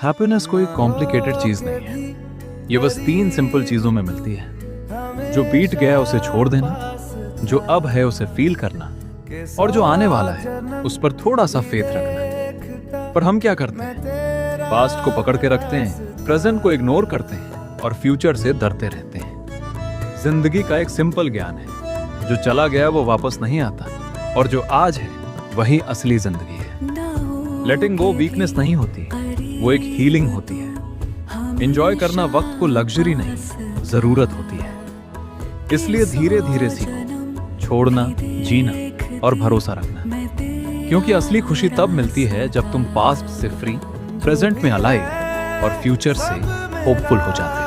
Happiness कोई complicated चीज नहीं है। ये बस 3 सिंपल चीजों में मिलती है। जो बीत गया उसे छोड़ देना, जो अब है उसे फील करना, और जो आने वाला है उस पर थोड़ा सा फेथ रखना। पर हम क्या करते हैं? पास्ट को पकड़ के रखते हैं, प्रेजेंट को इग्नोर करते हैं और फ्यूचर से डरते रहते हैं। जिंदगी का एक सिंपल ज्ञान है, जो चला गया वो वापस नहीं आता, और जो आज है वही असली जिंदगी है। लेटिंग गो वीकनेस नहीं होती, वो एक हीलिंग होती है। एंजॉय करना वक्त को लग्जरी नहीं, जरूरत होती है। इसलिए धीरे धीरे सीखो छोड़ना, जीना और भरोसा रखना, क्योंकि असली खुशी तब मिलती है जब तुम पास्ट से फ्री, प्रेजेंट में अलाइव और फ्यूचर से होपफुल हो जाते हो।